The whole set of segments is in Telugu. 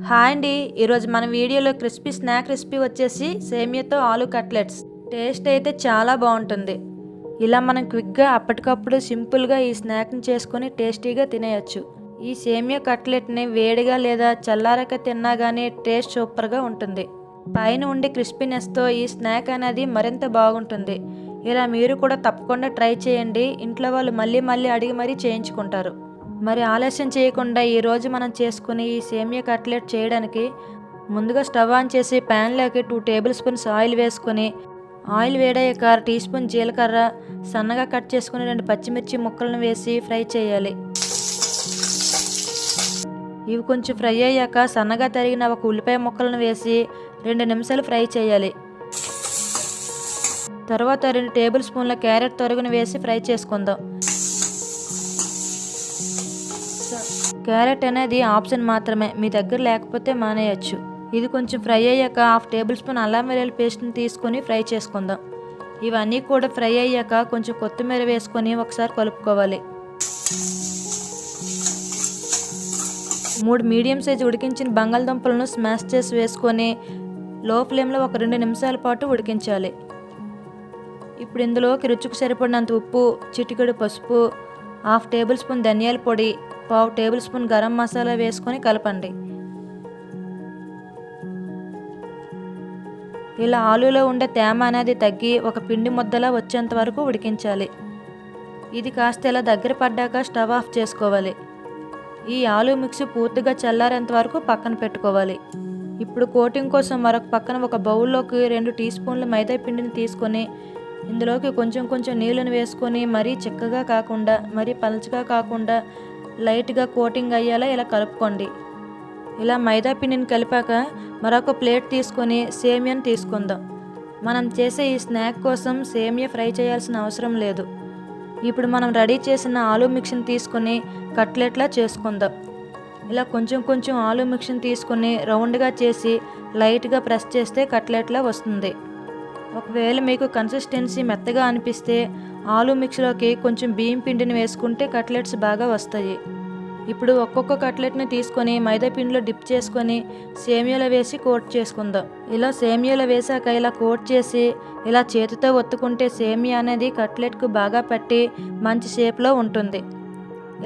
హాయ్ అండి. ఈరోజు మన వీడియోలో క్రిస్పీ స్నాక్ రెసిపీ వచ్చేసి సేమియాతో ఆలు కట్లెట్స్. టేస్ట్ అయితే చాలా బాగుంటుంది. ఇలా మనం క్విక్గా అప్పటికప్పుడు సింపుల్గా ఈ స్నాక్ని చేసుకొని టేస్టీగా తినేయచ్చు. ఈ సేమియా కట్లెట్ని వేడిగా లేదా చల్లారక తిన్నా కానీ టేస్ట్ సూపర్గా ఉంటుంది. పైన ఉండే క్రిస్పీనెస్తో ఈ స్నాక్ అనేది మరింత బాగుంటుంది. ఇలా మీరు కూడా తప్పకుండా ట్రై చేయండి. ఇంట్లో వాళ్ళు మళ్ళీ మళ్ళీ అడిగి మరీ చేయించుకుంటారు. మరి ఆలస్యం చేయకుండా ఈరోజు మనం చేసుకునే ఈ సేమియా కట్లెట్ చేయడానికి ముందుగా స్టవ్ ఆన్ చేసి ప్యాన్లోకి 2 టేబుల్ స్పూన్స్ ఆయిల్ వేసుకొని, ఆయిల్ వేడయ్యాక 1 టీ స్పూన్ జీలకర్ర, సన్నగా కట్ చేసుకుని 2 పచ్చిమిర్చి ముక్కలను వేసి ఫ్రై చేయాలి. ఇవి కొంచెం ఫ్రై అయ్యాక సన్నగా తరిగిన 1 ఉల్లిపాయ ముక్కలను వేసి 2 నిమిషాలు ఫ్రై చేయాలి. తర్వాత 2 టేబుల్ స్పూన్ల క్యారెట్ తరుగును వేసి ఫ్రై చేసుకుందాం. క్యారెట్ అనేది ఆప్షన్ మాత్రమే, మీ దగ్గర లేకపోతే మానేయచ్చు. ఇది కొంచెం ఫ్రై అయ్యాక 1/2 టేబుల్ స్పూన్ అల్లం వెల్లుల్లి పేస్ట్ని తీసుకొని ఫ్రై చేసుకుందాం. ఇవన్నీ కూడా ఫ్రై అయ్యాక కొంచెం కొత్తిమీర వేసుకొని ఒకసారి కలుపుకోవాలి. 3 మీడియం సైజు ఉడికించిన బంగాళదుంపలను స్మాష్ చేసి వేసుకొని లో ఫ్లేమ్లో ఒక 2 నిమిషాల పాటు ఉడికించాలి. ఇప్పుడు ఇందులోకి రుచికి సరిపడినంత ఉప్పు, చిటికెడు పసుపు, 1/2 టేబుల్ స్పూన్ ధనియాల పొడి, 1/2 టేబుల్ స్పూన్ గరం మసాలా వేసుకొని కలపండి. ఇలా ఆలులో ఉండే తేమ అనేది తగ్గి ఒక పిండి ముద్దలా వచ్చేంత వరకు ఉడికించాలి. ఇది కాస్త ఇలా దగ్గర పడ్డాక స్టవ్ ఆఫ్ చేసుకోవాలి. ఈ ఆలు మిక్స్ పూర్తిగా చల్లారేంత వరకు పక్కన పెట్టుకోవాలి. ఇప్పుడు కోటింగ్ కోసం మరొక పక్కన ఒక బౌల్లోకి 2 టీ స్పూన్ల మైదా పిండిని తీసుకొని ఇందులోకి కొంచెం కొంచెం నీళ్ళని వేసుకొని మరీ చిక్కగా కాకుండా మరీ పలచగా కాకుండా లైట్గా కోటింగ్ అయ్యేలా ఇలా కలుపుకోండి. ఇలా మైదా పిండిని కలిపాక మరొక ప్లేట్ తీసుకొని సేమియాని తీసుకుందాం. మనం చేసే ఈ స్నాక్ కోసం సేమియా ఫ్రై చేయాల్సిన అవసరం లేదు. ఇప్పుడు మనం రెడీ చేసిన ఆలు మిక్స్ని తీసుకొని కట్లెట్లా చేసుకుందాం. ఇలా కొంచెం కొంచెం ఆలు మిక్స్ని తీసుకొని రౌండ్గా చేసి లైట్గా ప్రెస్ చేస్తే కట్లెట్లా వస్తుంది. ఒకవేళ మీకు కన్సిస్టెన్సీ మెత్తగా అనిపిస్తే ఆలు మిక్స్లోకి కొంచెం బియ్యం పిండిని వేసుకుంటే కట్లెట్స్ బాగా వస్తాయి. ఇప్పుడు ఒక్కొక్క కట్లెట్ని తీసుకొని మైదా పిండిలో డిప్ చేసుకొని సేమియాలో వేసి కోట్ చేసుకుందాం. ఇలా సేమియాలో వేసాక ఇలా కోట్ చేసి ఇలా చేతితో ఒత్తుకుంటే సేమియా అనేది కట్లెట్కు బాగా పట్టి మంచి షేప్లో ఉంటుంది.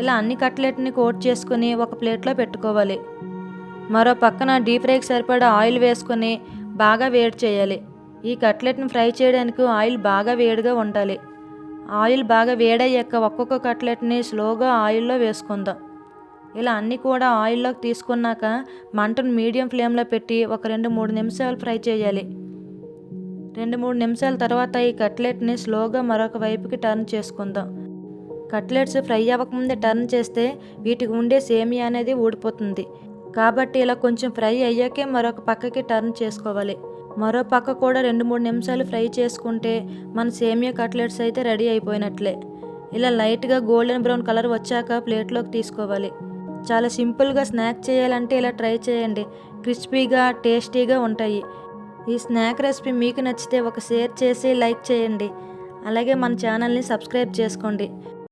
ఇలా అన్ని కట్లెట్ని కోట్ చేసుకొని ఒక ప్లేట్లో పెట్టుకోవాలి. మరో పక్కన డీప్ ఫ్రైకి సరిపడా ఆయిల్ వేసుకొని బాగా వేడి చేయాలి. ఈ కట్లెట్ని ఫ్రై చేయడానికి ఆయిల్ బాగా వేడిగా ఉండాలి. ఆయిల్ బాగా వేడయ్యాక ఒక్కొక్క కట్లెట్ని స్లోగా ఆయిల్లో వేసుకుందాం. ఇలా అన్నీ కూడా ఆయిల్లోకి తీసుకున్నాక మంటను మీడియం ఫ్లేమ్లో పెట్టి ఒక 2-3 నిమిషాలు ఫ్రై చేయాలి. 2-3 నిమిషాల తర్వాత ఈ కట్లెట్ని స్లోగా మరొక వైపుకి టర్న్ చేసుకుందాం. కట్లెట్స్ ఫ్రై అవ్వకముందే టర్న్ చేస్తే వీటికి ఉండే సేమియా అనేది ఊడిపోతుంది. కాబట్టి ఇలా కొంచెం ఫ్రై అయ్యాకే మరొక పక్కకి టర్న్ చేసుకోవాలి. మరో పక్క కూడా 2-3 నిమిషాలు ఫ్రై చేసుకుంటే మన సేమియా కట్లెట్స్ అయితే రెడీ అయిపోయినట్లే. ఇలా లైట్గా గోల్డెన్ బ్రౌన్ కలర్ వచ్చాక ప్లేట్లోకి తీసుకోవాలి. చాలా సింపుల్గా స్నాక్ చేయాలంటే ఇలా ట్రై చేయండి. క్రిస్పీగా టేస్టీగా ఉంటాయి. ఈ స్నాక్ రెసిపీ మీకు నచ్చితే ఒక షేర్ చేసి లైక్ చేయండి. అలాగే మన ఛానల్ని సబ్స్క్రైబ్ చేసుకోండి.